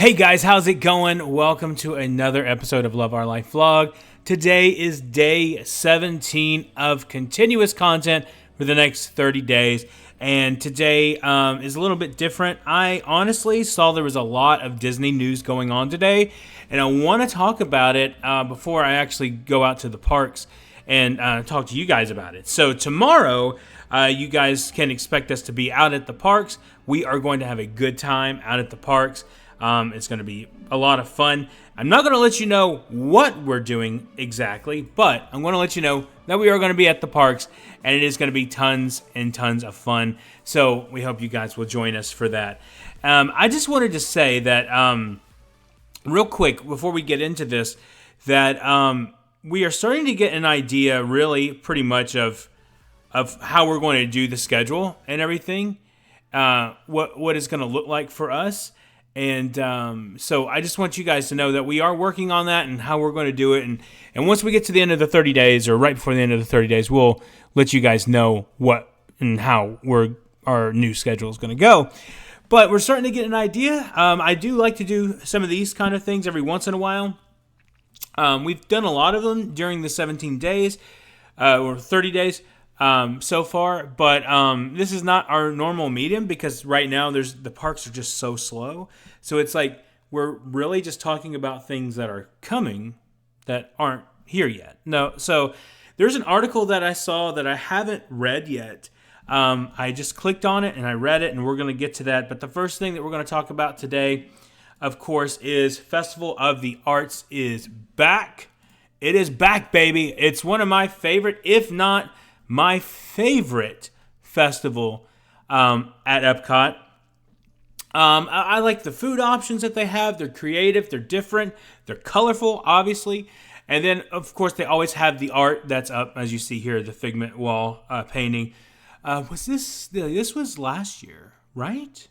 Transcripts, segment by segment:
Hey guys, how's it going? Welcome to another episode of Love Our Life Vlog. Today is day 17 of continuous content for the next 30 days. And today is a little bit different. I honestly saw there was a lot of Disney news going on today, and I want to talk about it before I actually go out to the parks and talk to you guys about it. So tomorrow, you guys can expect us to be out at the parks. We are going to have a good time out at the parks. It's going to be a lot of fun. I'm not going to let you know what we're doing exactly, but I'm going to let you know that we are going to be at the parks, and it is going to be tons and tons of fun. So we hope you guys will join us for that. I just wanted to say that real quick before we get into this, that we are starting to get an idea really pretty much of how we're going to do the schedule and everything, what it's going to look like for us. And so I just want you guys to know that we are working on that and how we're going to do it. And once we get to the end of the 30 days or right before the end of the 30 days, we'll let you guys know what and how our new schedule is going to go. But we're starting to get an idea. I do like to do some of these kind of things every once in a while. We've done a lot of them during the 17 days or 30 days. So far, but this is not our normal medium because right now the parks are just so slow. So it's like we're really just talking about things that are coming that aren't here yet. No, so there's an article that I saw that I haven't read yet. I just clicked on it and I read it, and we're going to get to that. But the first thing that we're going to talk about today, of course, is Festival of the Arts is back. It is back, baby. It's one of my favorite, if not my favorite festival at Epcot. I like the food options that they have. They're creative, they're different, they're colorful, obviously. And then, of course, they always have the art that's up, as you see here, the Figment wall painting. This was last year, right?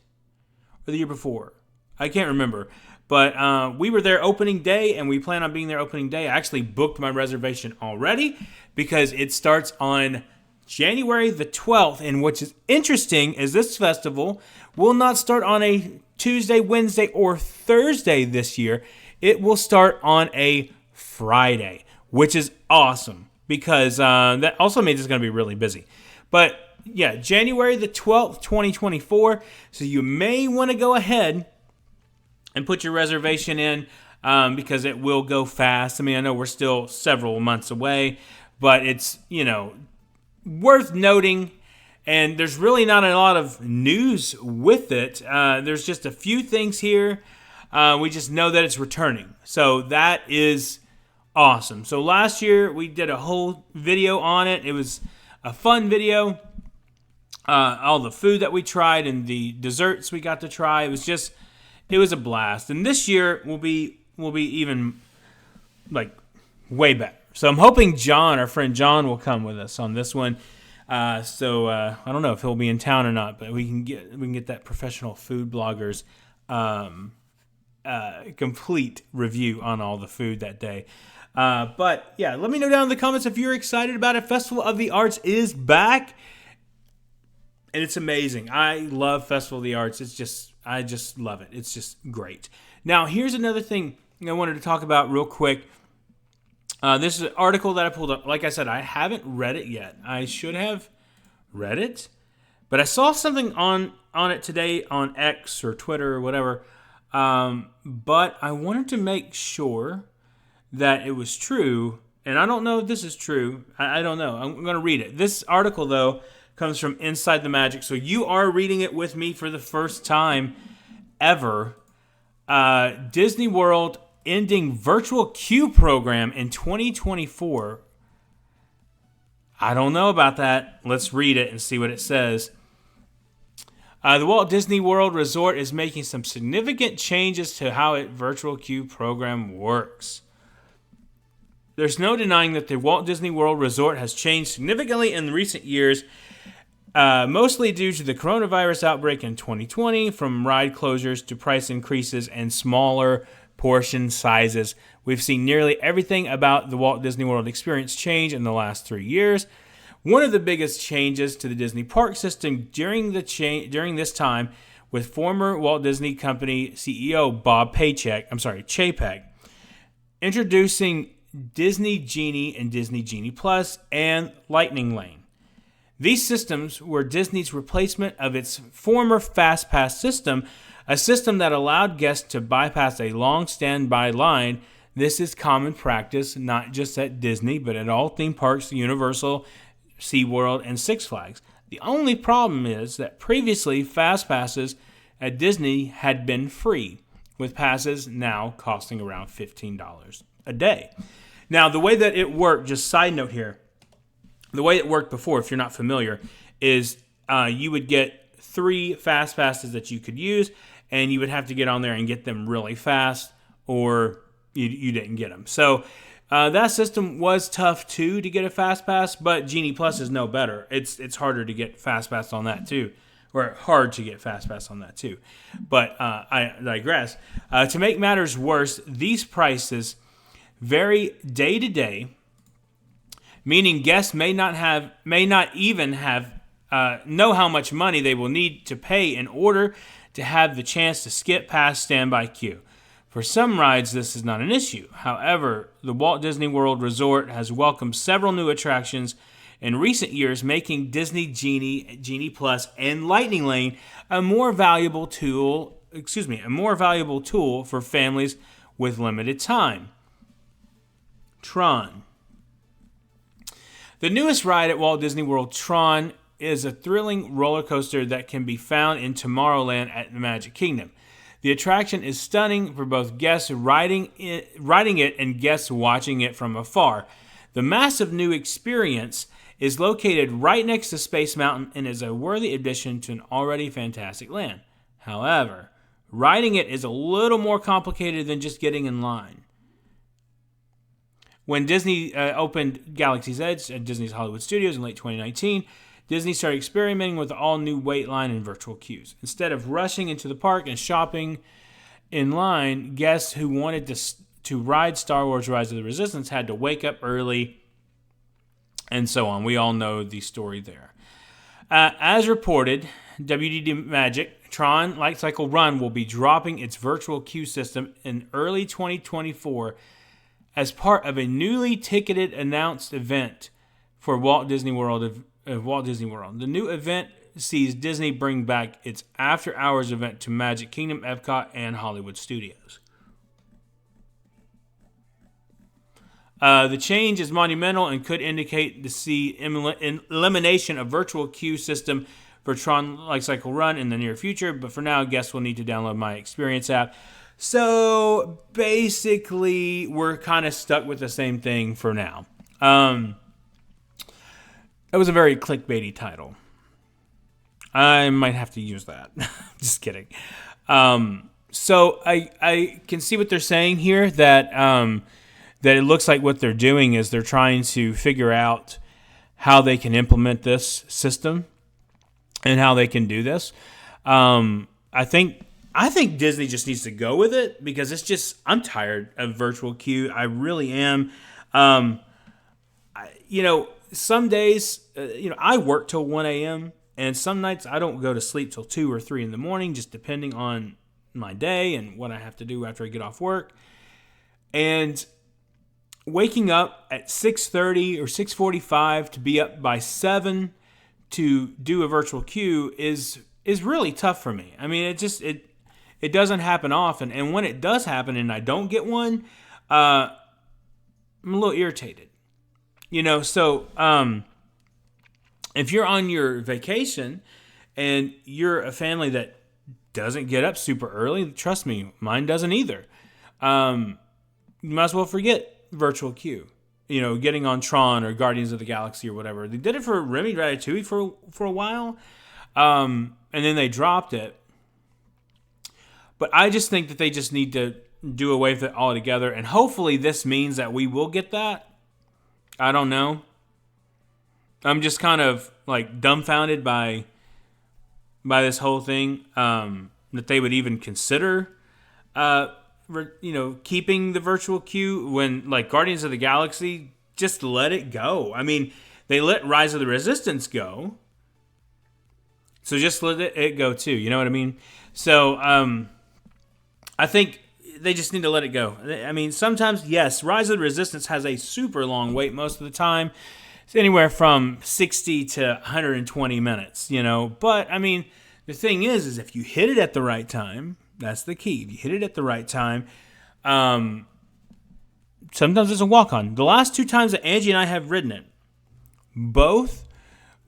Or the year before? I can't remember. But we were there opening day, and we plan on being there opening day. I actually booked my reservation already because it starts on January the 12th. And what's interesting is this festival will not start on a Tuesday, Wednesday, or Thursday this year. It will start on a Friday, which is awesome because that also means it's going to be really busy. But yeah, January the 12th, 2024. So you may want to go ahead and put your reservation in because it will go fast. I mean, I know we're still several months away, but it's, worth noting. And there's really not a lot of news with it. There's just a few things here. We just know that it's returning. So that is awesome. So last year we did a whole video on it. It was a fun video. All the food that we tried and the desserts we got to try. It was a blast. And this year will be even like way better. So I'm hoping our friend John will come with us on this one. So I don't know if he'll be in town or not, but we can get that professional food blogger's complete review on all the food that day. But yeah, let me know down in the comments if you're excited about it. Festival of the Arts is back. And it's amazing. I love Festival of the Arts. I just love it. It's just great. Now, here's another thing I wanted to talk about real quick. This is an article that I pulled up. Like I said, I haven't read it yet. I should have read it, but I saw something on it today on X or Twitter or whatever. But I wanted to make sure that it was true, and I don't know if this is true. I don't know. I'm going to read it. This article, though, comes from Inside the Magic. So you are reading it with me for the first time ever. Disney World ending virtual queue program in 2024. I don't know about that. Let's read it and see what it says. The Walt Disney World Resort is making some significant changes to how its virtual queue program works. There's no denying that the Walt Disney World Resort has changed significantly in recent years, mostly due to the coronavirus outbreak in 2020, from ride closures to price increases and smaller portion sizes. We've seen nearly everything about the Walt Disney World experience change in the last 3 years. One of the biggest changes to the Disney park system during this time with former Walt Disney Company CEO Bob Chapek, introducing Disney Genie and Disney Genie Plus and Lightning Lane. These systems were Disney's replacement of its former FastPass system, a system that allowed guests to bypass a long standby line. This is common practice, not just at Disney, but at all theme parks, Universal, SeaWorld, and Six Flags. The only problem is that previously Fast Passes at Disney had been free, with passes now costing around $15 a day. Now, the way that it worked, just side note here, the way it worked before, if you're not familiar, is you would get 3 Fast Passes that you could use, and you would have to get on there and get them really fast, or you didn't get them. So that system was tough too to get a Fast Pass, but Genie Plus is no better. It's harder to get Fast Pass on that too, or hard to get Fast Pass on that too. But I digress. To make matters worse, these prices vary day to day, meaning guests may not even know how much money they will need to pay in order to have the chance to skip past standby queue. For some rides, this is not an issue. However, the Walt Disney World Resort has welcomed several new attractions in recent years, making Disney Genie, Genie Plus, and Lightning Lane a more valuable tool for families with limited time. Tron. The newest ride at Walt Disney World, Tron, is a thrilling roller coaster that can be found in Tomorrowland at the Magic Kingdom. The attraction is stunning for both guests riding it and guests watching it from afar. The massive new experience is located right next to Space Mountain and is a worthy addition to an already fantastic land. However, riding it is a little more complicated than just getting in line. When Disney opened Galaxy's Edge at Disney's Hollywood Studios in late 2019, Disney started experimenting with all-new wait line and virtual queues. Instead of rushing into the park and shopping in line, guests who wanted to ride Star Wars Rise of the Resistance had to wake up early, and so on. We all know the story there. As reported, WDD Magic Tron Light Cycle Run will be dropping its virtual queue system in early 2024 as part of a newly ticketed announced event for Walt Disney World. The new event sees Disney bring back its after-hours event to Magic Kingdom, Epcot, and Hollywood Studios. The change is monumental and could indicate the elimination of virtual queue system for Tron Light Cycle Run in the near future, but for now, guests will need to download My Experience app. So basically, we're kind of stuck with the same thing for now. It was a very clickbaity title. I might have to use that. Just kidding. So I can see what they're saying here, that it looks like what they're doing is they're trying to figure out how they can implement this system and how they can do this. I think Disney just needs to go with it, because it's just, I'm tired of virtual queue. I really am. Some days, I work till 1 a.m. and some nights I don't go to sleep till 2 or 3 in the morning, just depending on my day and what I have to do after I get off work. And waking up at 6:30 or 6:45 to be up by 7 to do a virtual queue is really tough for me. I mean, it doesn't happen often, and when it does happen and I don't get one, I'm a little irritated. So if you're on your vacation and you're a family that doesn't get up super early, trust me, mine doesn't either. You might as well forget virtual queue. Getting on Tron or Guardians of the Galaxy or whatever. They did it for Remy Ratatouille for a while, and then they dropped it. But I just think that they just need to do away with it altogether, and hopefully this means that we will get that. I don't know. I'm just kind of like dumbfounded by this whole thing, that they would even consider, keeping the virtual queue when, like, Guardians of the Galaxy, just let it go. I mean, they let Rise of the Resistance go, So just let it go too. You know what I mean? So I think they just need to let it go. I mean, sometimes, yes, Rise of the Resistance has a super long wait most of the time. It's anywhere from 60 to 120 minutes, But, I mean, the thing is if you hit it at the right time, that's the key. If you hit it at the right time, sometimes it's a walk-on. The last 2 times that Angie and I have ridden it,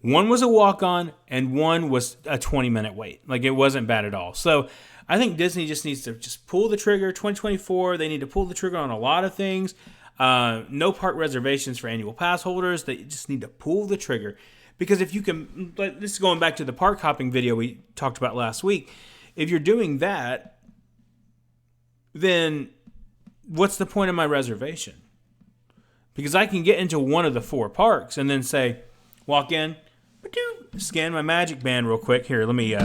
one was a walk-on and one was a 20-minute wait. Like, it wasn't bad at all. So I think Disney just needs to just pull the trigger. 2024, they need to pull the trigger on a lot of things. No park reservations for annual pass holders. They just need to pull the trigger. Because if you can, this is going back to the park hopping video we talked about last week. If you're doing that, then what's the point of my reservation? Because I can get into one of the 4 parks and then say, walk in, scan my magic band real quick. Here, let me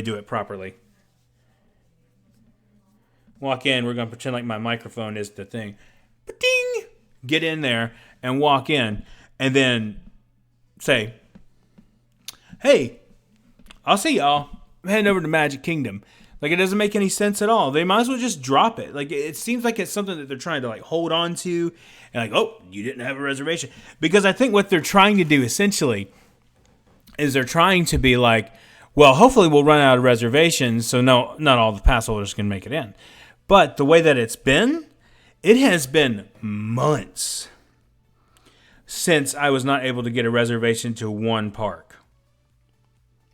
do it properly. Walk in. We're going to pretend like my microphone is the thing. Ding! Get in there and walk in. And then say, hey, I'll see y'all. I'm heading over to Magic Kingdom. Like, it doesn't make any sense at all. They might as well just drop it. Like, it seems like it's something that they're trying to, hold on to. And oh, you didn't have a reservation. Because I think what they're trying to do, essentially, is they're trying to be like, well, hopefully we'll run out of reservations, so no, not all the pass holders can make it in. But the way that it has been months since I was not able to get a reservation to one park.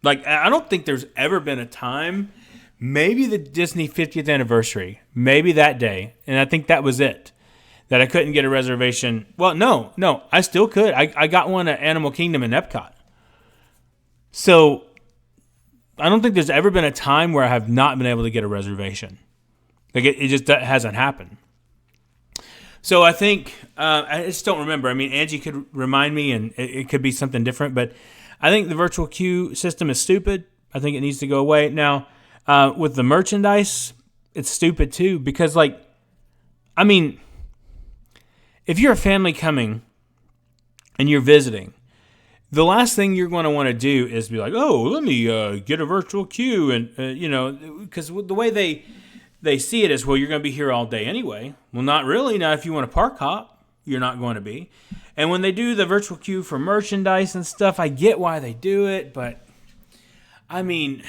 Like, I don't think there's ever been a time, maybe the Disney 50th anniversary, maybe that day, and I think that was it, that I couldn't get a reservation. Well, no, I still could. I got one at Animal Kingdom in Epcot. So I don't think there's ever been a time where I have not been able to get a reservation. Like, it just hasn't happened. So I think, I just don't remember. I mean, Angie could remind me, and it could be something different, but I think the virtual queue system is stupid. I think it needs to go away. Now, with the merchandise, it's stupid too, because, if you're a family coming and you're visiting, the last thing you're going to want to do is be like, oh, let me get a virtual queue. And, because the way they see it is, well, you're going to be here all day anyway. Well, not really. Now, if you want to park hop, you're not going to be. And when they do the virtual queue for merchandise and stuff, I get why they do it. But, they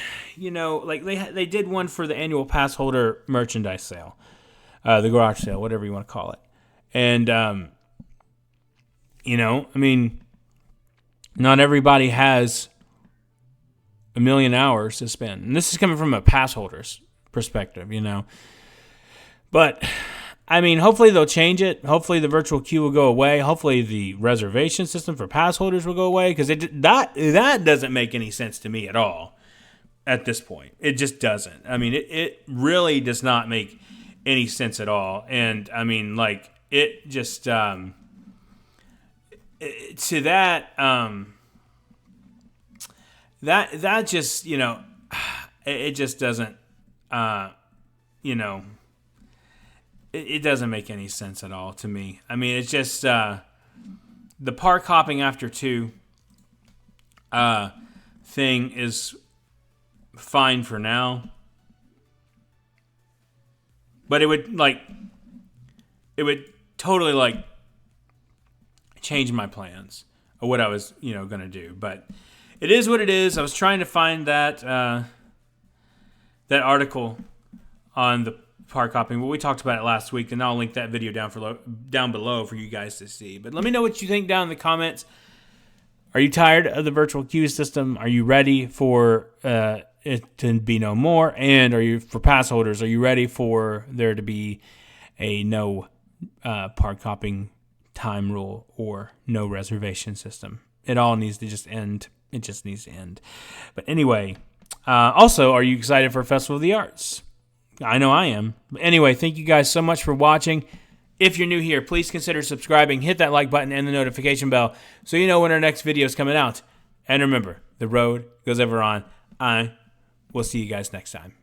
did one for the annual pass holder merchandise sale, the garage sale, whatever you want to call it. And, not everybody has a million hours to spend. And this is coming from a pass holder's perspective, But, hopefully they'll change it. Hopefully the virtual queue will go away. Hopefully the reservation system for pass holders will go away. Because that doesn't make any sense to me at all at this point. It just doesn't. It really does not make any sense at all. And, it just... to that, that just, it just doesn't, it doesn't make any sense at all to me. It's just, the park hopping after 2 thing is fine for now. But it would totally change my plans of what I was, going to do. But it is what it is. I was trying to find that article on the park hopping, but we talked about it last week, and I'll link that video down below for you guys to see. But let me know what you think down in the comments. Are you tired of the virtual queue system? Are you ready for it to be no more? And for pass holders, are you ready for there to be a no park hopping time rule or no reservation system? It all needs to just end. It just needs to end. But anyway, also, are you excited for Festival of the Arts? I know I am. But anyway, thank you guys so much for watching. If you're new here, please consider subscribing, hit that like button and the notification bell so you know when our next video is coming out. And remember, the road goes ever on. I will see you guys next time.